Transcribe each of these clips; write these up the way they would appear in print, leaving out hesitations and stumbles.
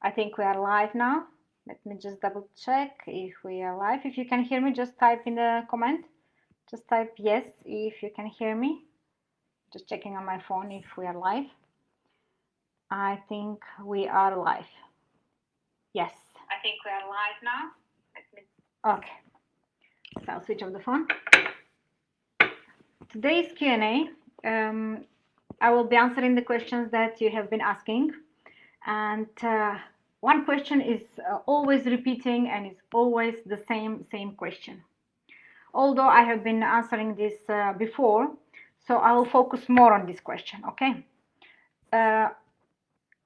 I think we are live now. Let me just double check if we are live. If you can hear me, just type in the comment. Just type yes if you can hear me. Just checking on my phone if we are live. I think we are live. Yes. I think we are live now. Okay. So I'll switch off the phone. Today's Q&A, I will be answering the questions that you have been asking. And one question is always repeating and is always the same question. Although I have been answering this before, so I will focus more on this question, okay?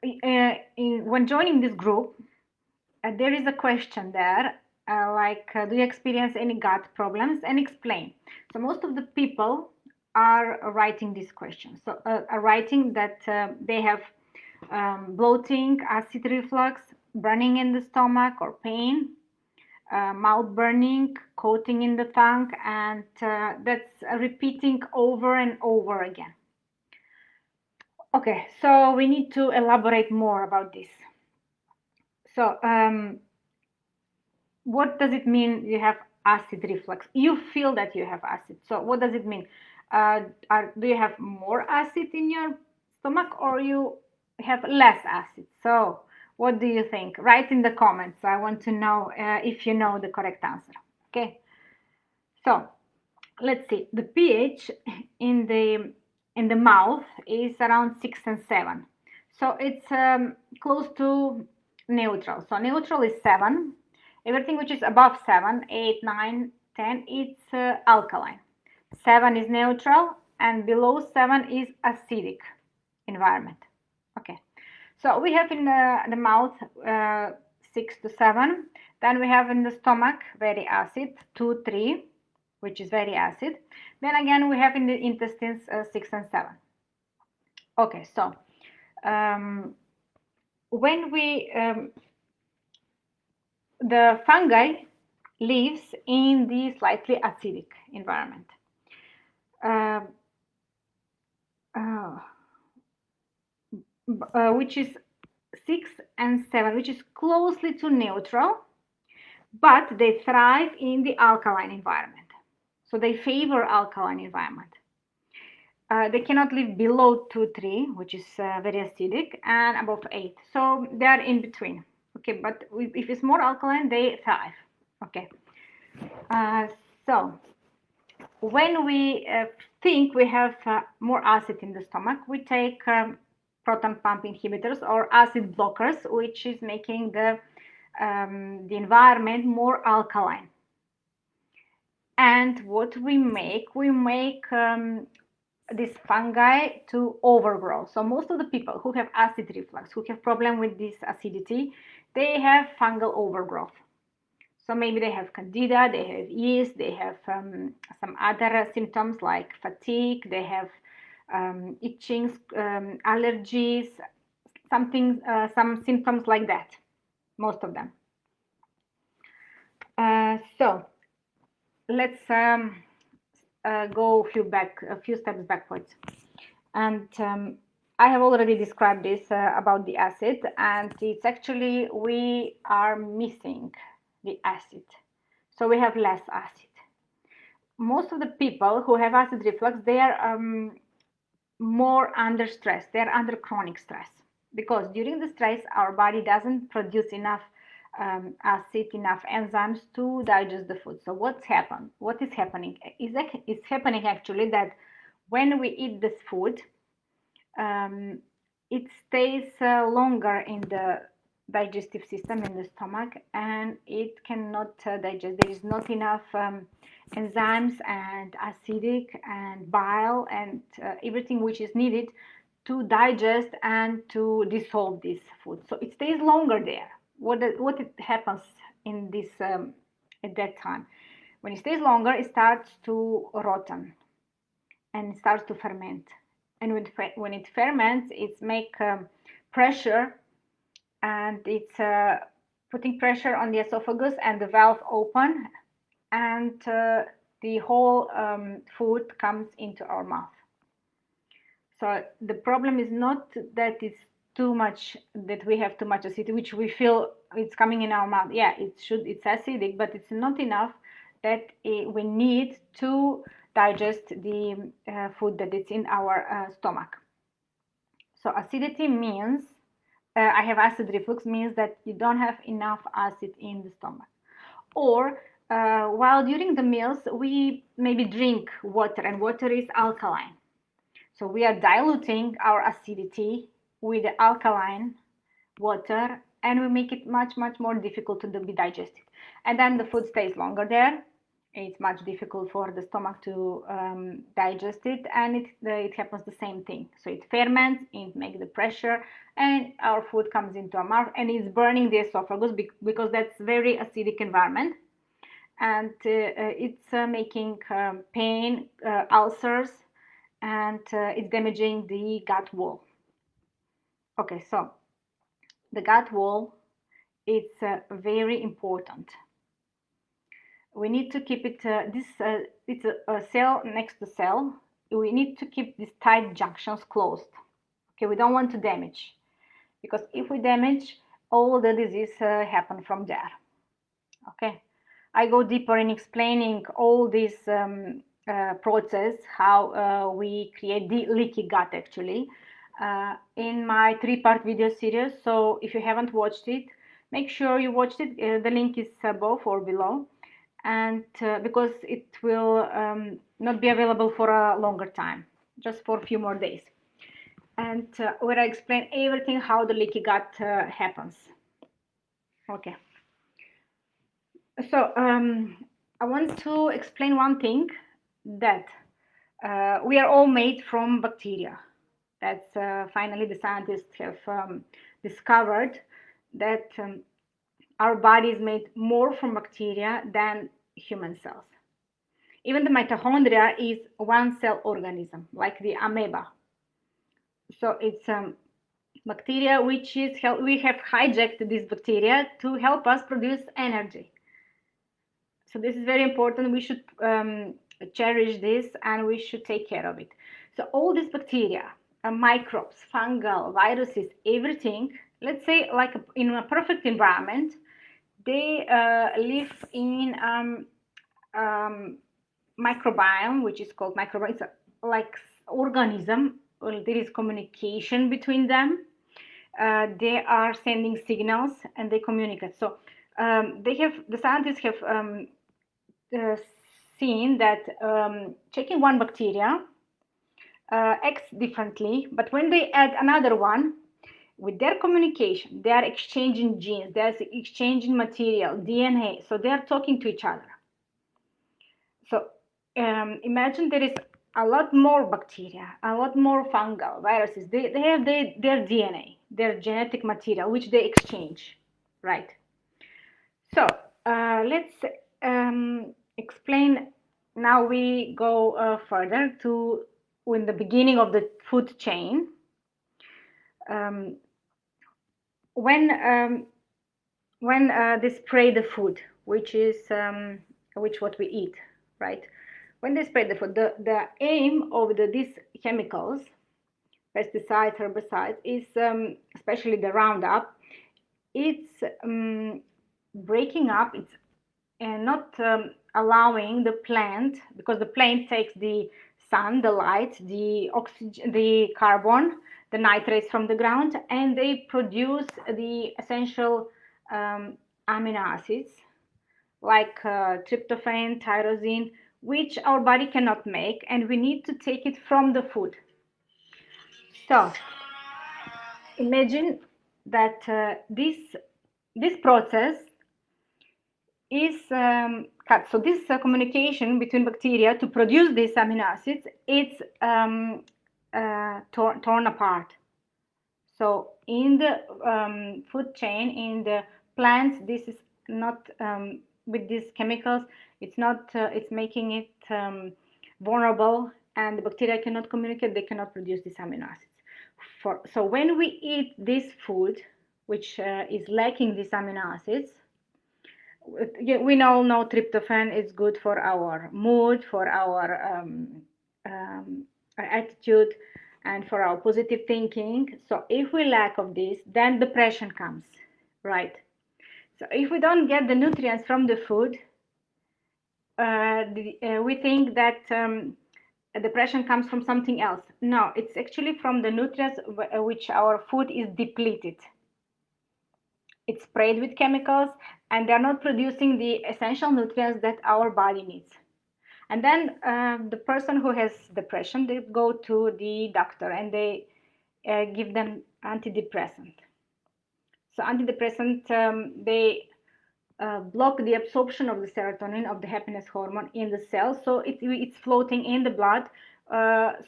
When joining this group, there is a question there, do you experience any gut problems? And explain. So most of the people are writing this question. So are writing that they have bloating, acid reflux, burning in the stomach or pain, mouth burning, coating in the tongue, and that's repeating over and over again. Okay, so we need to elaborate more about this. So what does it mean you have acid reflux? You feel that you have acid. So what does it mean? Do you have more acid in your stomach or you have less acid? So what do you think? Write in the comments. I want to know if you know the correct answer. Okay. So let's see. The pH in the mouth is around 6 and 7. So it's close to neutral. So neutral is 7. Everything which is above 7, 8, 9, 10, it's alkaline. 7 is neutral and below 7 is acidic environment. Okay. So we have in the mouth 6 to 7. Then we have in the stomach very acid, 2, 3, which is very acid. Then again we have in the intestines 6 and 7. Okay, so when the fungi lives in the slightly acidic environment. Which is 6 and 7, which is closely to neutral, but they thrive in the alkaline environment. So they favor alkaline environment. They cannot live below 2, 3, which is very acidic, and above 8. So they are in between. Okay, but if it's more alkaline, they thrive. Okay. So when we think we have more acid in the stomach, we take proton pump inhibitors or acid blockers, which is making the environment more alkaline. And what we make this fungi to overgrow. So most of the people who have acid reflux, who have problem with this acidity, they have fungal overgrowth. So maybe they have candida, they have yeast, they have some other symptoms like fatigue, they have itching, allergies, some symptoms like that, most of them. So let's go a few steps backwards. And I have already described this about the acid, and it's actually we are missing the acid. So we have less acid. Most of the people who have acid reflux, they are more under stress. They're under chronic stress because during the stress, our body doesn't produce enough acid, enough enzymes to digest the food. So what is happening? It's happening actually that when we eat this food, it stays longer in the digestive system in the stomach, and it cannot digest. There is not enough enzymes and acidic and bile and everything which is needed to digest and to dissolve this food. So it stays longer there. What happens in this at that time? When it stays longer, it starts to rotten and it starts to ferment. And when it ferments, it's make pressure, and it's putting pressure on the esophagus and the valve open, and the whole food comes into our mouth. So the problem is not that it's too much, that we have too much acidity, which we feel it's coming in our mouth. Yeah, it's acidic, but it's not enough that we need to digest the food that is in our stomach. So acidity means I have acid reflux means that you don't have enough acid in the stomach. Or while during the meals we maybe drink water, and water is alkaline. So we are diluting our acidity with the alkaline water, and we make it much more difficult to be digested. And then the food stays longer there. It's much difficult for the stomach to digest it, and it happens the same thing. So it ferments, it makes the pressure, and our food comes into our mouth, and it's burning the esophagus because that's very acidic environment, and it's making pain, ulcers, and it's damaging the gut wall. Okay, so the gut wall, it's very important. We need to keep it, it's a cell next to cell. We need to keep these tight junctions closed. Okay, we don't want to damage, because if we damage, all the disease happen from there. Okay, I go deeper in explaining all this process, how we create the leaky gut actually, in my 3-part video series. So if you haven't watched it, make sure you watched it. The link is above or below, and because it will not be available for a longer time, just for a few more days, and where I explain everything how the leaky gut happens. Okay, so I want to explain one thing, that we are all made from bacteria. That's finally the scientists have discovered that our body is made more from bacteria than human cells. Even the mitochondria is one cell organism, like the amoeba. So it's bacteria which is we have hijacked this bacteria to help us produce energy. So this is very important. We should cherish this, and we should take care of it. So all these bacteria, microbes, fungal, viruses, everything, let's say like in a perfect environment, they live in microbiome, which is called microbiome. It's like organism. Well, there is communication between them. They are sending signals, and they communicate. So the scientists have seen that checking one bacteria acts differently, but when they add another one, with their communication, they are exchanging genes, they're exchanging material, DNA, so they are talking to each other. So imagine there is a lot more bacteria, a lot more fungal viruses. They have their DNA, their genetic material, which they exchange, right? So let's explain. Now we go further to in the beginning of the food chain. When they spray the food, which is what we eat, right? When they spray the food, the aim of these chemicals, pesticides, herbicides, is especially the Roundup. It's breaking up. It's not allowing the plant, because the plant takes the sun, the light, the oxygen, the carbon, the nitrates from the ground, and they produce the essential amino acids like tryptophan, tyrosine, which our body cannot make, and we need to take it from the food. So imagine that this process is cut. So this communication between bacteria to produce these amino acids, it's torn apart. So in the food chain, in the plants, this is not with these chemicals. It's not. It's making it vulnerable, and the bacteria cannot communicate. They cannot produce these amino acids. So when we eat this food, which is lacking these amino acids, we all know tryptophan is good for our mood, for our attitude, and for our positive thinking. So if we lack of this, then depression comes, right? So if we don't get the nutrients from the food, we think that depression comes from something else. No, it's actually from the nutrients which our food is depleted. It's sprayed with chemicals, and they're not producing the essential nutrients that our body needs. And then the person who has depression, they go to the doctor and they give them antidepressant. So antidepressant, they block the absorption of the serotonin, of the happiness hormone in the cells, so it's floating in the blood,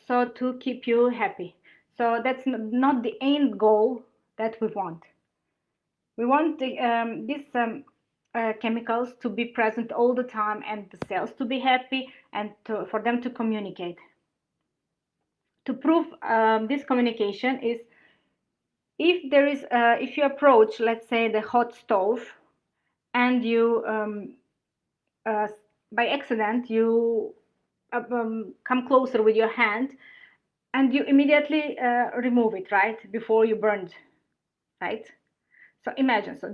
so to keep you happy. So that's not the end goal that we want. We want these chemicals to be present all the time, and the cells to be happy, and for them to communicate. To prove this communication is, if you approach, let's say, the hot stove, and you by accident you come closer with your hand, and you immediately remove it, right, before you burned, right? So imagine, so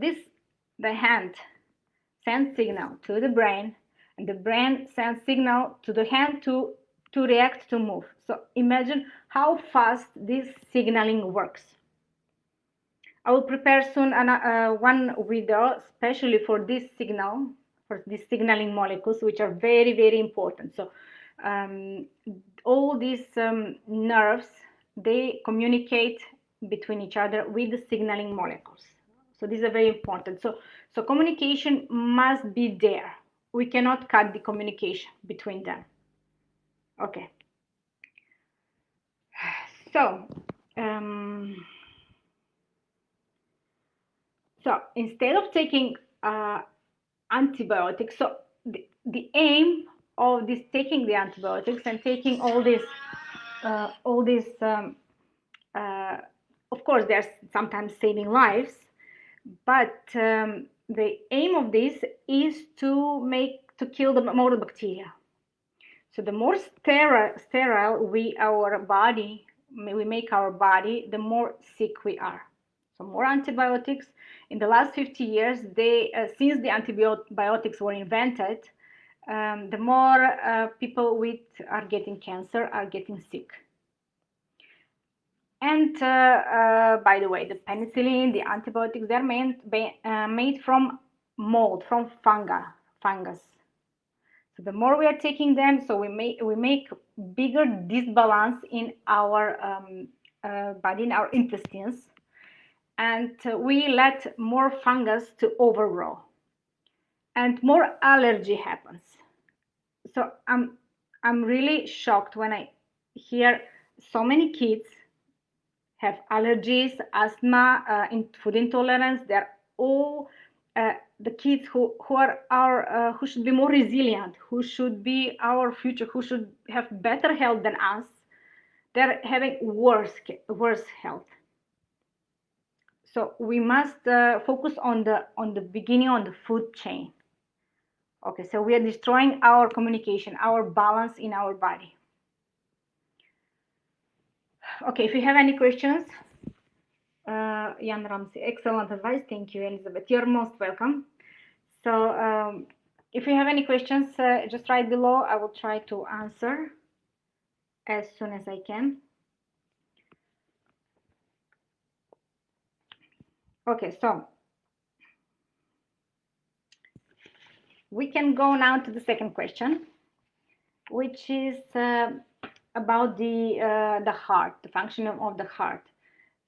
the hand sends signal to the brain, and the brain sends signal to the hand to react, to move. So imagine how fast this signaling works. I will prepare soon one video especially for this signal, for these signaling molecules, which are very, very important. So all these nerves, they communicate between each other with the signaling molecules. So these are very important. So communication must be there. We cannot cut the communication between them. Okay. So instead of taking antibiotics, so the aim of this, taking the antibiotics and taking all this, of course, they're sometimes saving lives, but the aim of this is to kill more bacteria. So the more sterile we make our body, the more sick we are. So more antibiotics. In the last 50 years, since the antibiotics were invented, the more people are getting cancer, are getting sick. And by the way, the penicillin, the antibiotics, they're made from mold, from fungus. So the more we are taking them, so we make bigger disbalance in our body, in our intestines, and we let more fungus to overgrow, and more allergy happens. So I'm really shocked when I hear so many kids have allergies, asthma, food intolerance. They're all the kids who should be more resilient, who should be our future, who should have better health than us. They're having worse health. So we must focus on the beginning, on the food chain. Okay, so we are destroying our communication, our balance in our body. Okay, if you have any questions, Jan Ramsey, excellent advice. Thank you, Elizabeth. You're most welcome. So if you have any questions, just write below. I will try to answer as soon as I can. Okay, so we can go now to the second question, which is about the heart, the function of the heart.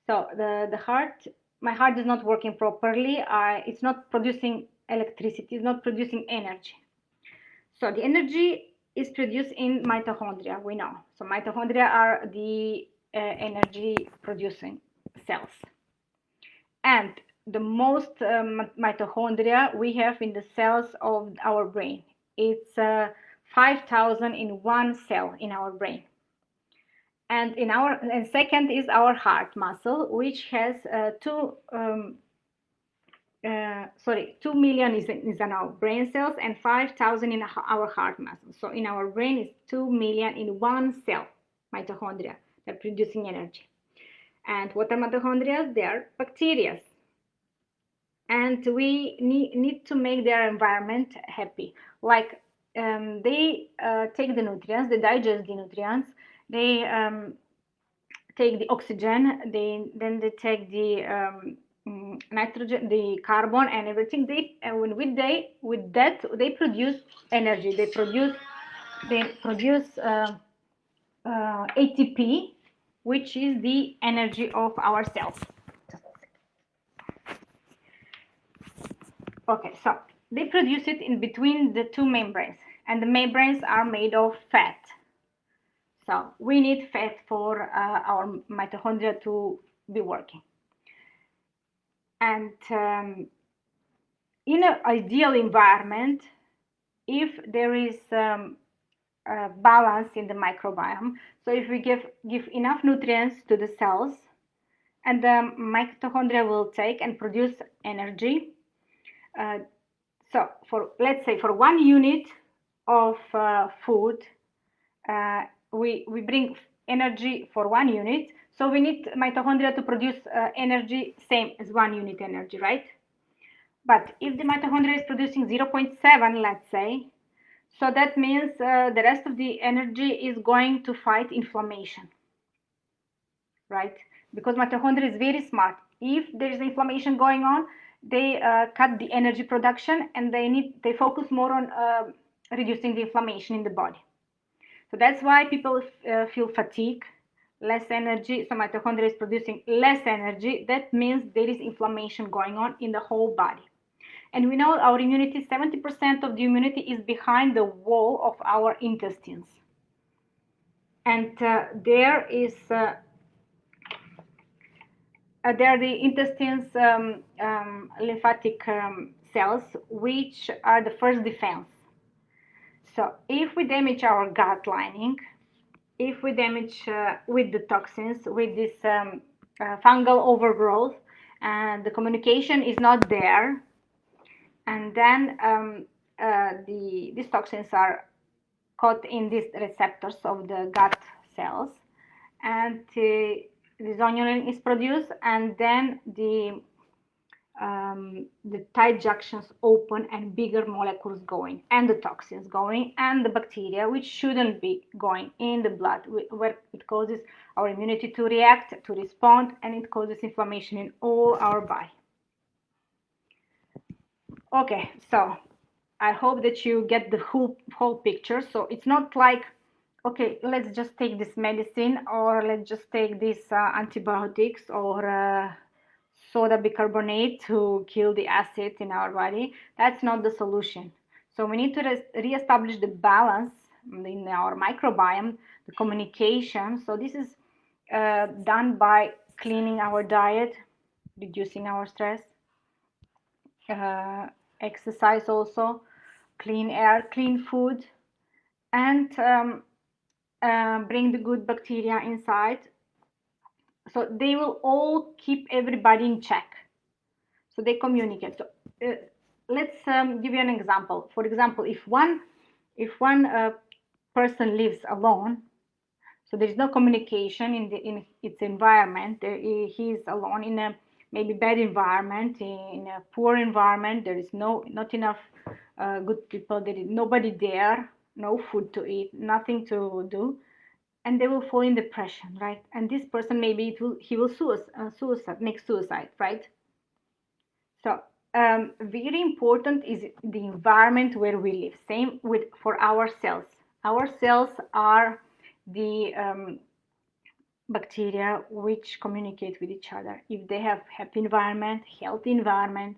So the heart, my heart is not working properly. It's not producing electricity, it's not producing energy. So the energy is produced in mitochondria, we know. So mitochondria are the energy producing cells. And the most mitochondria we have in the cells of our brain. It's 5,000 in one cell in our brain. And second is our heart muscle, which has 2 million is in our brain cells, and 5,000 in our heart muscle. So in our brain is 2 million in one cell, mitochondria. They're producing energy. And what are mitochondria? They are bacteria. And we need to make their environment happy. Like they take the nutrients, they digest the nutrients, they take the oxygen, then they take the nitrogen, the carbon, and everything. With that they produce energy. They produce ATP, which is the energy of our cells. Okay, so they produce it in between the two membranes, and the membranes are made of fat. So we need fat for our mitochondria to be working. And in an ideal environment, if there is a balance in the microbiome, so if we give enough nutrients to the cells, and the mitochondria will take and produce energy. So let's say for 1 unit of food, we bring energy for 1 unit. So we need mitochondria to produce energy same as 1 unit energy, right? But if the mitochondria is producing 0.7, let's say, so that means the rest of the energy is going to fight inflammation, right? Because mitochondria is very smart. If there is inflammation going on, they cut the energy production, and they focus more on reducing the inflammation in the body. So that's why people feel fatigue, less energy. So mitochondria is producing less energy. That means there is inflammation going on in the whole body. And we know our immunity, 70% of the immunity is behind the wall of our intestines. And there are the intestines lymphatic cells, which are the first defense. So if we damage our gut lining, if we damage with the toxins, with this fungal overgrowth, and the communication is not there, and then these toxins are caught in these receptors of the gut cells, and the zonulin is produced, and then the tight junctions open and bigger molecules going, and the toxins going, and the bacteria, which shouldn't be going in the blood, where it causes our immunity to react, to respond, and it causes inflammation in all our body. Okay, so I hope that you get the whole picture. So it's not like, okay, let's just take this medicine, or let's just take these antibiotics, or soda bicarbonate to kill the acid in our body. That's not the solution. So we need to reestablish the balance in our microbiome, the communication. So this is done by cleaning our diet, reducing our stress, exercise also, clean air, clean food, and bring the good bacteria inside. So they will all keep everybody in check. So they communicate. So let's give you an example. For example, if one person lives alone, so there is no communication in its environment. He is alone in a maybe bad environment, in a poor environment. There is not enough good people. There is nobody there, no food to eat, nothing to do, and they will fall in depression, right? And this person maybe he will make suicide, right? So very important is the environment where we live. Same for our cells. Our cells are the bacteria which communicate with each other. If they have happy environment, healthy environment,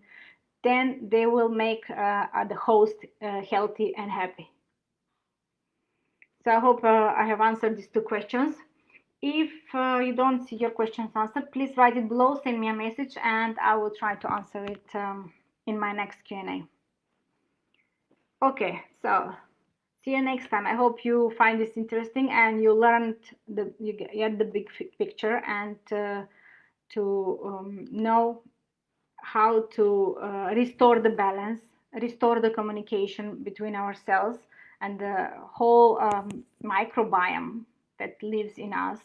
then they will make the host healthy and happy. So I hope I have answered these 2 questions. If you don't see your questions answered, please write it below, send me a message, and I will try to answer it in my next Q&A. Okay, so see you next time. I hope you find this interesting and you learned you get the big picture, and to know how to restore the balance, restore the communication between our cells and the whole microbiome that lives in us.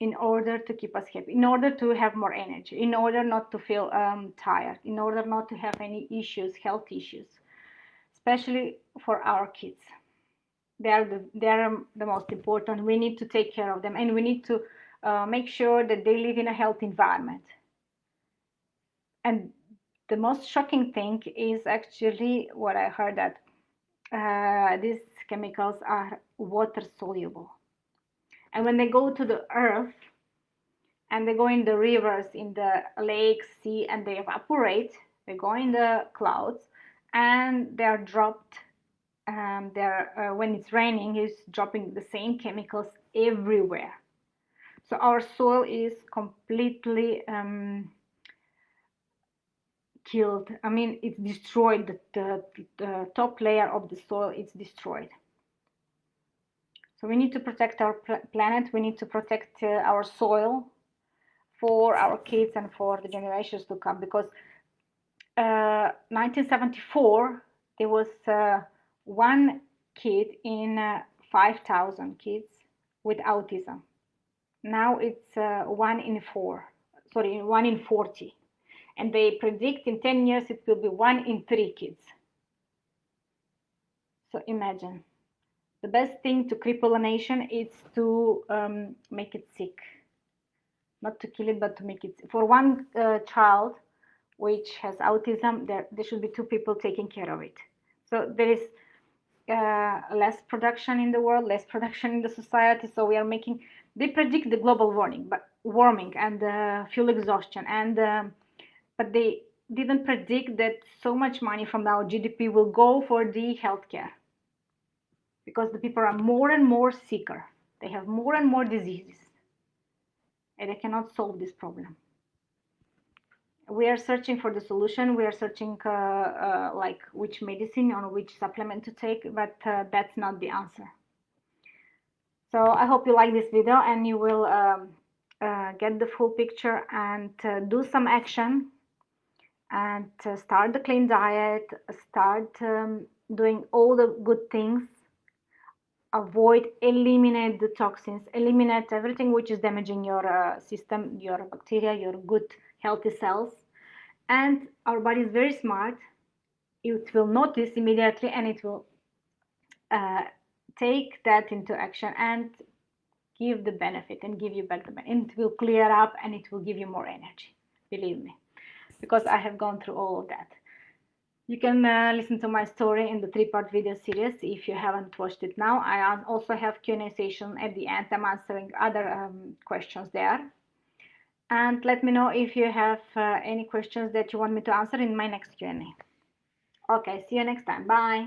in order to keep us happy, in order to have more energy, in order not to feel tired, in order not to have any issues, health issues, especially for our kids. They are the most important. We need to take care of them, and we need to make sure that they live in a healthy environment. And the most shocking thing is actually what I heard, that these chemicals are water soluble. And when they go to the earth and they go in the rivers, in the lakes, sea, and they evaporate, they go in the clouds and they are dropped. When it's raining, it's dropping the same chemicals everywhere. So our soil is completely killed. I mean, it's destroyed. The top layer of the soil is destroyed. So we need to protect our planet. We need to protect our soil for our kids and for the generations to come. Because 1974, there was one kid in 5,000 kids with autism. Now it's 1 in 4. Sorry, 1 in 40. And they predict in 10 years it will be 1 in 3 kids. So imagine, the best thing to cripple a nation is to make it sick. Not to kill it, but to make it sick. For one child which has autism, there should be 2 people taking care of it. So there is less production in the world, less production in the society. So we are making, they predict the global warming and fuel exhaustion, and but they didn't predict that so much money from our GDP will go for the healthcare, because the people are more and more sicker. They have more and more diseases, and they cannot solve this problem. We are searching for the solution. We are searching like which medicine or which supplement to take, but that's not the answer. So I hope you like this video and you will get the full picture and do some action and start the clean diet, start doing all the good things, avoid, eliminate the toxins, eliminate everything which is damaging your system, your bacteria, your good healthy cells. And our body is very smart. It will notice immediately, and it will take that into action and give the benefit and give you back the benefit. And it will clear up and it will give you more energy, believe me, because I have gone through all of that. You can listen to my story in the 3-part video series if you haven't watched it now. I also have Q&A session at the end. I'm answering other questions there. And let me know if you have any questions that you want me to answer in my next Q&A. Okay, see you next time. Bye.